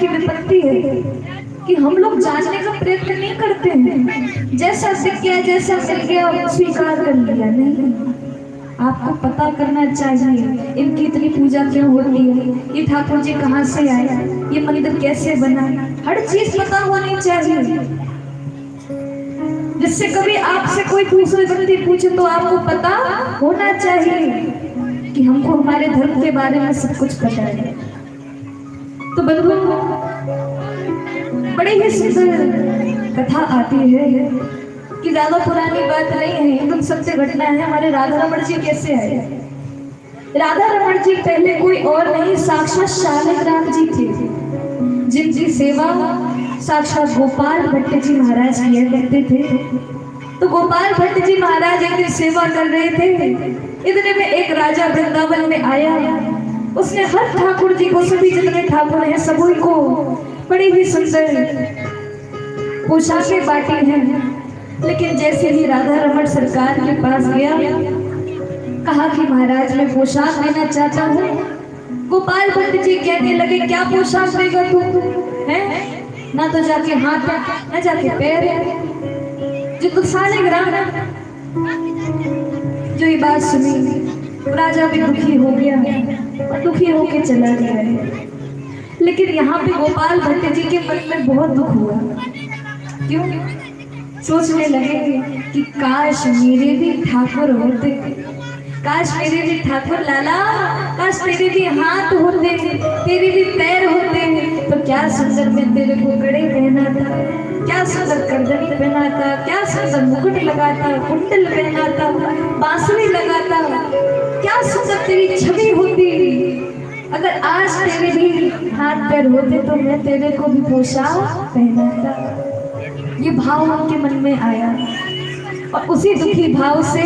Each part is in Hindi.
की विपत्ति है कि हम लोग जानने का प्रयत्न नहीं करते हैं। जैसा सीख गया, जैसा मिल गया स्वीकार कर लिया। नहीं, आपको पता करना चाहिए इनकी इतनी पूजा क्यों होती है, ये ठाकुर जी कहाँ से आए, ये मंदिर कैसे बना, हर चीज पता होनी चाहिए। जिससे कभी आपसे कोई दूसरी व्यक्ति पूछे तो आपको पता होना चाहिए कि हमको हमारे धर्म के बारे में सब कुछ पता है। तो बंधुओं, बड़ी ही सुंदर कथा आती है कि ज्यादा पुरानी बात नहीं है, एकदम सत्य घटना है। हमारे राधा रमण जी कैसे आए। राधा रमण जी पहले कोई और नहीं, साक्षात शालिग्राम जी थे, जिनकी सेवा साक्षात गोपाल भट्ट जी महाराज किया करते थे। तो गोपाल भट्ट जी महाराज एक दिन सेवा कर रहे थे, इतने में एक राजा वृंदावन में आया। उसने हर ठाकुर जी को, सभी जितने ठाकुर हैं सभी को बड़ी ही सुंदर पोशाकें बांटी हैं। लेकिन जैसे ही राधा रमण सरकार के पास गया, कहा कि महाराज मैं पोशाक लेना चाहता हूँ। गोपाल भट्ट जी कहने लगे क्या पोशाक देगा तू, है ना तो जाके हाथ ना जाके पैर, जो तो शालिग्राम। जो ये बात सुनी राजा भी दुखी हो गया और दुखी होके चला गया। लेकिन यहाँ पे गोपाल भट्ट जी के मन में बहुत दुख हुआ। क्यों? सोचने लगे कि काश मेरे भी ठाकुर होते, काश मेरे भी ठाकुर लाला, काश तेरे भी हाथ होते, तेरे भी पैर होते, तो क्या सुंदर मैं तेरे को कड़े पहनाता, क्या सुंदर करदनी पहनाता, क्या सुंदर मुकुट लगाता, कुंडल पहनाता, बांसुरी लगाता, क्या सुंदर तेरी छवि होती। अगर आज तेरे भी हाथ पैर होते तो मैं तेरे को भी पोशाक पहनाता। ये भाव उनके मन में आया और उसी दुखी भाव से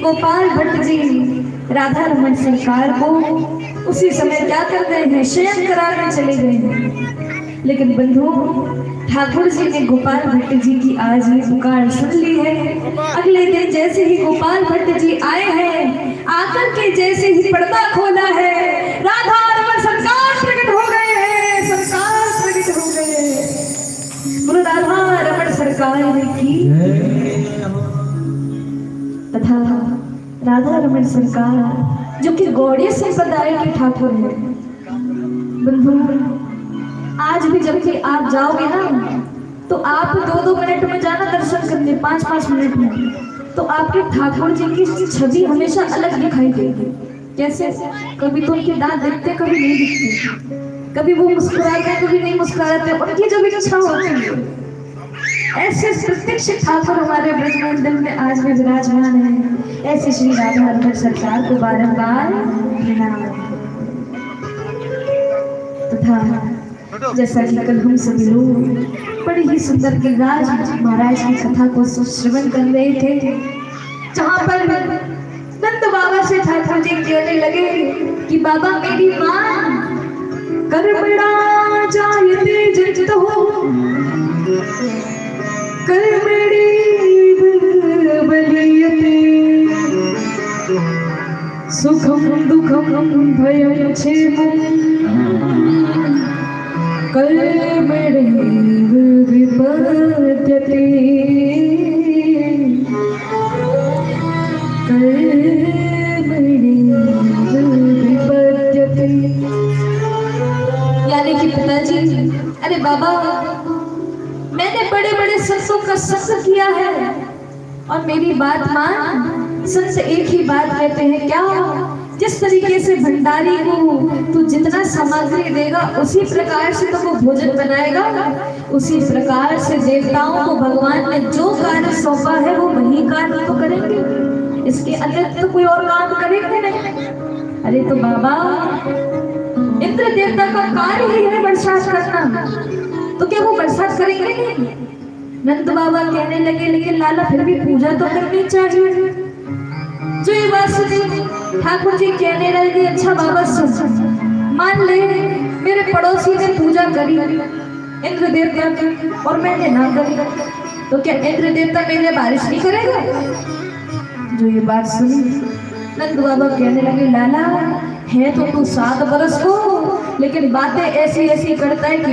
गोपाल भट्ट जी राधा रमण सरकार को उसी समय क्या कर गए हैं, शयन कराने चले गए हैं। लेकिन बंधु, ठाकुर जी ने गोपाल भट्ट जी की आज ये पुकार सुन ली है। अगले दिन जैसे ही गोपाल भट्ट जी आए हैं, आकर के जैसे ही पर्दा खोला है, राधा रमण सरकार प्रकट हो गए हैं, सरकार प्रकट हो गए। गुरु राधा रमण सरकार की तथा राधा रमण सरकार जो कि गौड़ीय संप्रदाय के ठाकुर हैं। बंधु, आज भी जब भी आप जाओगे ना तो आप 2-2 मिनट में जाना दर्शन करने, 5-5 मिनट में, तो आपके ठाकुर जी की छवि हमेशा अलग दिखाई देगी। कैसे? कभी तो उनके दांत दिखते, कभी नहीं दिखते, कभी वो मुस्कुराते, कभी नहीं मुस्कुराते, उनकी जो इच्छा होती है। ऐसे प्रत्यक्ष ठाकुर हमारे ब्रजमंडल में आज भी विराजमान है। ऐसे श्री राधा रमण सरकार को बारंबार प्रणाम। तथा जैसा कि कल हम सभी लोग बड़ी ही सुंदर गिरिराज महाराज की कथा को श्रवण कर रहे थे, जहाँ पर नंद बाबा से ठाकुर जी कहने लगे कि बाबा मेरी माँ कर्मणा जायते जनितो कर्मणि बलीयते सुखम दुखम भयं क्षेमं कर्मणि विपद्यते कर्मणि विपद्यते। यानी कि पिताजी, अरे बाबा मैंने बड़े बड़े संतों का संग किया है और मेरी बात मान। संत एक ही बात कहते हैं, क्या जिस तरीके से भंडारी को तू जितना सामग्री देगा उसी प्रकार से तो वो भोजन बनाएगा, उसी प्रकार से देवताओं को भगवान ने जो कार्य सौंपा है वो वही कार्य तो करेंगे, इसके अतिरिक्त तो कोई और काम करेंगे नहीं। अरे तो बाबा इंद्र देवता का कार्य ही है बरसात करना, तो क्या वो बरसात करेंगे नहीं? नंद बाबा कहने लगे लेकिन लाला फिर भी पूजा तो करनी चाहिए। जो ये बात सुनी ठाकुर जी कहने लगे, अच्छा बाबा सुन, मान ले मेरे पड़ोसी ने पूजा करी इंद्र देवता की और मैंने ना करी, तो क्या इंद्र देवता मेरे लिए बारिश नहीं करेगा? जो ये बात सुनी नंद बाबा कहने लगे, लाला है तो तू 7 बरस को, लेकिन बातें ऐसी ऐसी करता है कि